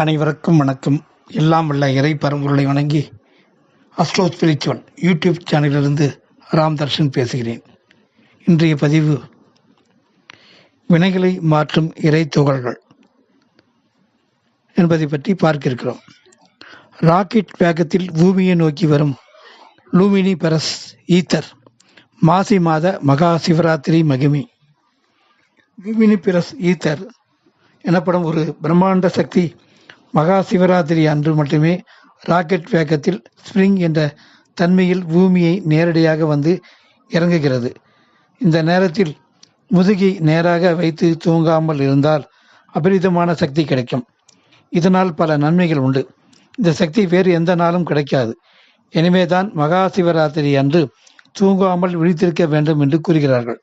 அனைவருக்கும் வணக்கம். எல்லாம் வல்ல இறை பரம்பொருளை வணங்கி அஸ்ட்ரோ ஸ்பிரிச்சுவல் யூடியூப் சேனலிலிருந்து ராம் தர்ஷன் பேசுகிறேன். இன்றைய பதிவு வினைகளை மாற்றும் இறை துகள்கள் என்பதை பற்றி பார்க்க இருக்கிறோம். ராக்கெட் வேகத்தில் பூமியை நோக்கி வரும் லூமினி பெரஸ் ஈத்தர் மாசி மாத மகா சிவராத்திரி மகிமை. லூமினி பெரஸ் ஈத்தர் எனப்படும் ஒரு பிரம்மாண்ட சக்தி மகா சிவராத்திரி அன்று மட்டுமே ராக்கெட் வேகத்தில் ஸ்பிரிங் என்ற தன்மையில் பூமியை நேரடியாக வந்து இறங்குகிறது. இந்த நேரத்தில் முதுகை நேராக வைத்து தூங்காமல் இருந்தால் அபரிதமான சக்தி கிடைக்கும். இதனால் பல நன்மைகள் உண்டு. இந்த சக்தி வேறு எந்த நாளும் கிடைக்காது. எனவேதான் மகா சிவராத்திரி அன்று தூங்காமல் விழித்திருக்க வேண்டும் என்று கூறுகிறார்கள்.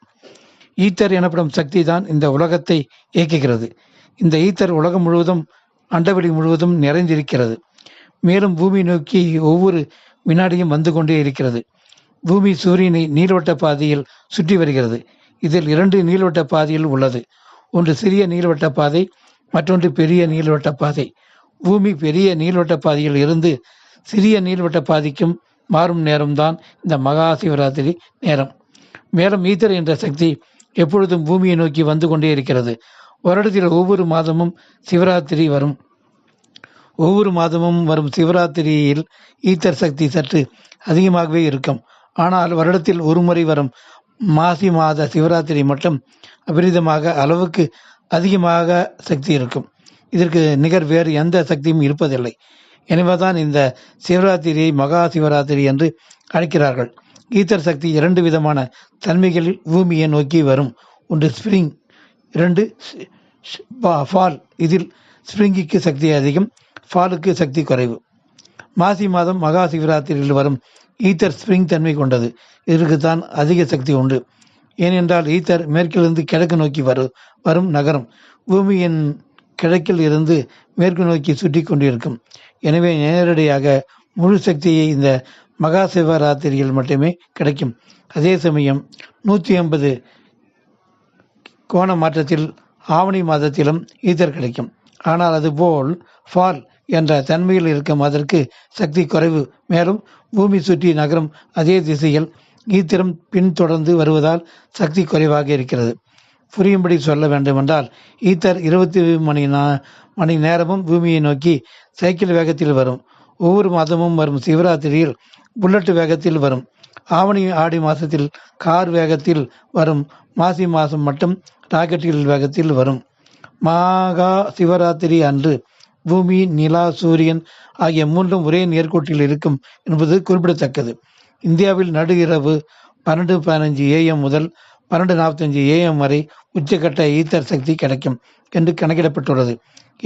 ஈத்தர் எனப்படும் சக்தி தான் இந்த உலகத்தை இயக்குகிறது. இந்த ஈத்தர் உலகம் முழுவதும் அண்டவெளி முழுவதும் நிறைந்திருக்கிறது. மேலும் பூமி நோக்கி ஒவ்வொரு வினாடியும் வந்து கொண்டே இருக்கிறது. பூமி சூரியனை நீள்வட்ட பாதையில் சுற்றி வருகிறது. இதில் 2 நீள்வட்ட பாதையில் உள்ளது. ஒன்று சிறிய நீள்வட்ட பாதை, மற்றொன்று பெரிய நீள்வட்ட பாதை. பூமி பெரிய நீள்வட்ட பாதையில் இருந்து சிறிய நீள்வட்ட பாதைக்கும் மாறும் நேரம்தான் இந்த மகா சிவராத்திரி நேரம். மேலும் ஈத்தர் என்ற சக்தி எப்பொழுதும் பூமியை நோக்கி வந்து கொண்டே இருக்கிறது. வருடத்தில் ஒவ்வொரு மாதமும் சிவராத்திரி வரும். ஒவ்வொரு மாதமும் வரும் சிவராத்திரியில் ஈத்தர் சக்தி சற்று அதிகமாகவே இருக்கும். ஆனால் வருடத்தில் ஒரு முறை வரும் மாசி மாத சிவராத்திரி மட்டும் அபரிதமாக அளவுக்கு அதிகமாக சக்தி இருக்கும். இதற்கு நிகர் வேறு எந்த சக்தியும் இருப்பதில்லை. எனவேதான் இந்த சிவராத்திரியை மகா சிவராத்திரி என்று அழைக்கிறார்கள். ஈத்தர் சக்தி 2 விதமான தன்மைகளில் பூமியை நோக்கி வரும். ஒன்று ஸ்பிரிங், 2 ஃபால். இதில் ஸ்பிரிங்கிற்கு சக்தி அதிகம், ஃபாலுக்கு சக்தி குறைவு. மாசி மாதம் மகா சிவராத்திரியில் வரும் ஈத்தர் ஸ்பிரிங் தன்மை கொண்டது. இதற்கு தான் அதிக சக்தி உண்டு. ஏனென்றால் ஈத்தர் மேற்கிலிருந்து கிழக்கு நோக்கி வரும் நகரம். பூமியின் கிழக்கில் இருந்து மேற்கு நோக்கி சுற்றி கொண்டிருக்கும். எனவே நேரடியாக முழு சக்தியை இந்த மகா சிவராத்திரியில் மட்டுமே கிடைக்கும். அதே சமயம் 180 கோண மாற்றத்தில் ஆவணி மாதத்திலும் ஈத்தர் கிடைக்கும். ஆனால் அதுபோல் ஃபால் என்ற தன்மையில் இருக்கும் அதற்கு சக்தி குறைவு. மேலும் பூமி சுற்றி நகரும் அதே திசையில் ஈத்திரம் பின்தொடர்ந்து வருவதால் சக்தி குறைவாக இருக்கிறது. புரியும்படி சொல்ல வேண்டுமென்றால் ஈத்தர் 20 மணி நேரமும் பூமியை நோக்கி சைக்கிள் வேகத்தில் வரும். ஒவ்வொரு மாதமும் வரும் சிவராத்திரியில் புல்லட் வேகத்தில் வரும். ஆவணி ஆடி மாதத்தில் கார் வேகத்தில் வரும். மாசி மாதம் மட்டும் ராக்கெட்டில் வேகத்தில் வரும். மகா சிவராத்திரி அன்று பூமி, நிலா, சூரியன் ஆகிய 3ம் ஒரே நேர்கோட்டில் இருக்கும் என்பது குறிப்பிடத்தக்கது. இந்தியாவில் நடு இரவு 12:15 AM முதல் 12:45 AM வரை உச்சக்கட்ட ஈத்தர் சக்தி கிடைக்கும் என்று கணக்கிடப்பட்டுள்ளது.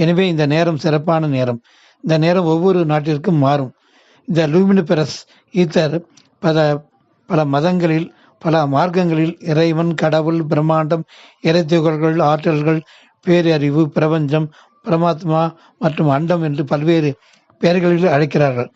எனவே இந்த நேரம் சிறப்பான நேரம். இந்த நேரம் ஒவ்வொரு நாட்டிற்கும் மாறும். இந்த லூமினிபெரஸ் ஈத்தர் பல மதங்களில், பல மார்க்கங்களில் இறைவன், கடவுள், பிரம்மாண்டம், இறைத்துகள்கள், ஆற்றல்கள், பேரறிவு, பிரபஞ்சம், பரமாத்மா மற்றும் அண்டம் என்று பல்வேறு பெயர்களில் அழைக்கிறார்கள்.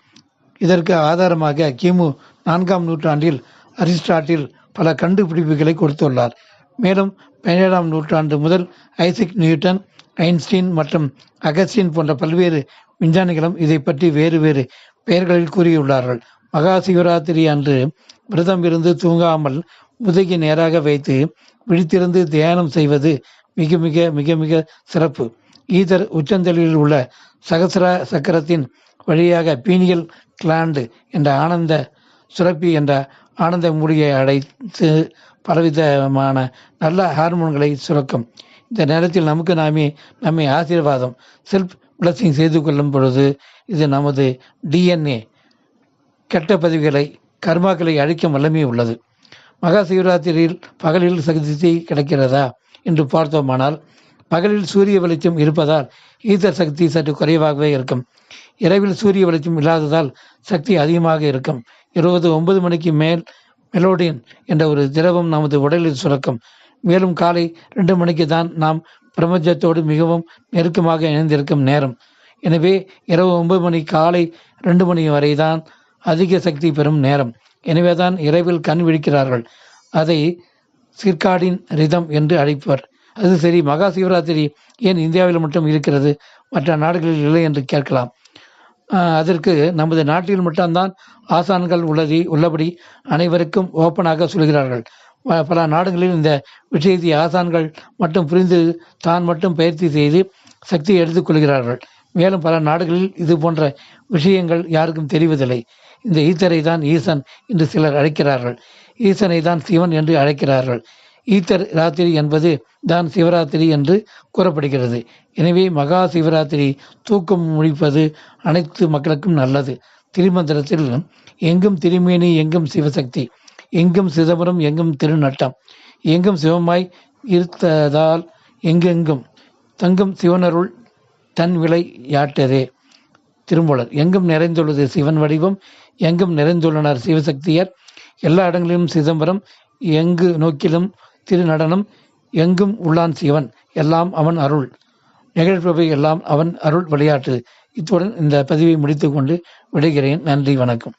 இதற்கு ஆதாரமாக கிமு 4ஆம் நூற்றாண்டில் அரிஸ்டாட்டில் பல கண்டுபிடிப்புகளை கொடுத்துள்ளார். மேலும் 17ஆம் நூற்றாண்டு முதல் ஐசக் நியூட்டன், ஐன்ஸ்டீன் மற்றும் அகஸ்டின் போன்ற பல்வேறு விஞ்ஞானிகளும் இதை பற்றி வேறு வேறு பெயர்களில் கூறியுள்ளார்கள். மகா சிவராத்திரி அன்று விரதம் இருந்து தூங்காமல் முதுகை நேராக வைத்து விழித்திருந்து தியானம் செய்வது மிக மிக மிக மிக சிறப்பு. ஈதர் உச்சந்தலையில் உள்ள சகசிர சக்கரத்தின் வழியாக பீனியல் கிளாண்டு என்ற ஆனந்த சுரப்பி என்ற ஆனந்த மூடியை அடைத்து பலவிதமான நல்ல ஹார்மோன்களை சுரக்கும். இந்த நேரத்தில் நமக்கு நம்மை ஆசீர்வாதம் செல்ஃப் பிளஸிங் செய்து கொள்ளும் பொழுது இது நமது DNA கெட்ட பதிவுகளை, கர்மாக்களை அழிக்கும் வல்லமை உள்ளது. மகா சிவராத்திரியில் பகலில் சக்தி கிடைக்கிறதா என்று பார்த்தோமானால் பகலில் சூரிய வெளிச்சம் இருப்பதால் ஈத்தர் சக்தி சற்று குறைவாகவே இருக்கும். இரவில் சூரிய வெளிச்சம் இல்லாததால் சக்தி அதிகமாக இருக்கும். 9 மணிக்கு மேல் மெலோடின் என்ற ஒரு திரவம் நமது உடலில் சுரக்கும். மேலும் காலை 2 மணிக்கு தான் நாம் பிரபஞ்சத்தோடு மிகவும் நெருக்கமாக இணைந்திருக்கும் நேரம். எனவே இரவு 9 மணி காலை 2 மணி வரை தான் அதிக சக்தி பெறும் நேரம். எனவேதான் இரவில் கண் விழிக்கிறார்கள். அதை சிர்காடின் ரிதம் என்று அழைப்பர். அது சரி, மகா சிவராத்திரி ஏன் இந்தியாவில் மட்டும் இருக்கிறது? மற்ற நாடுகளில் இல்லை என்று கேட்கலாம். அதற்கு நமது நாட்டில் மட்டும்தான் ஆசான்கள் உள்ளபடி அனைவருக்கும் ஓப்பனாக சொல்கிறார்கள். பல நாடுகளில் இந்த விஷயத்தை ஆசான்கள் மட்டும் புரிந்து தான் மட்டும் பயிற்சி செய்து சக்தியை எடுத்துக்கொள்கிறார்கள். மேலும் பல நாடுகளில் இது போன்ற விஷயங்கள் யாருக்கும் தெரிவதில்லை. இந்த ஈத்தரை தான் ஈசன் என்று சிலர் அழைக்கிறார்கள். ஈசனை தான் சிவன் என்று அழைக்கிறார்கள். ஈத்தர் ராத்திரி என்பது தான் சிவராத்திரி என்று கூறப்படுகிறது. எனவே மகா சிவராத்திரி தூக்கம் முடிப்பது அனைத்து மக்களுக்கும் நல்லது. திருமந்திரத்தில் எங்கும் திருமேனி எங்கும் சிவசக்தி, எங்கும் சிதம்பரம் எங்கும் திருநட்டம், எங்கும் சிவமாய் இருத்ததால் எங்கெங்கும் தங்கும் சிவனருள் தன் விலை யாட்டதே. திருமூலர். எங்கும் நிறைந்துள்ளது சிவன் வடிவம், எங்கும் நிறைந்துள்ளனர் சிவசக்தியர், எல்லா இடங்களிலும் சிதம்பரம், எங்கு நோக்கிலும் திருநடனம், எங்கும் உள்ளான் சிவன், எல்லாம் அவன் அருள், நிகழ்பவை எல்லாம் அவன் அருள் விளையாட்டு. இத்துடன் இந்த பதிவை முடித்துக்கொண்டு விடைகிறேன். நன்றி, வணக்கம்.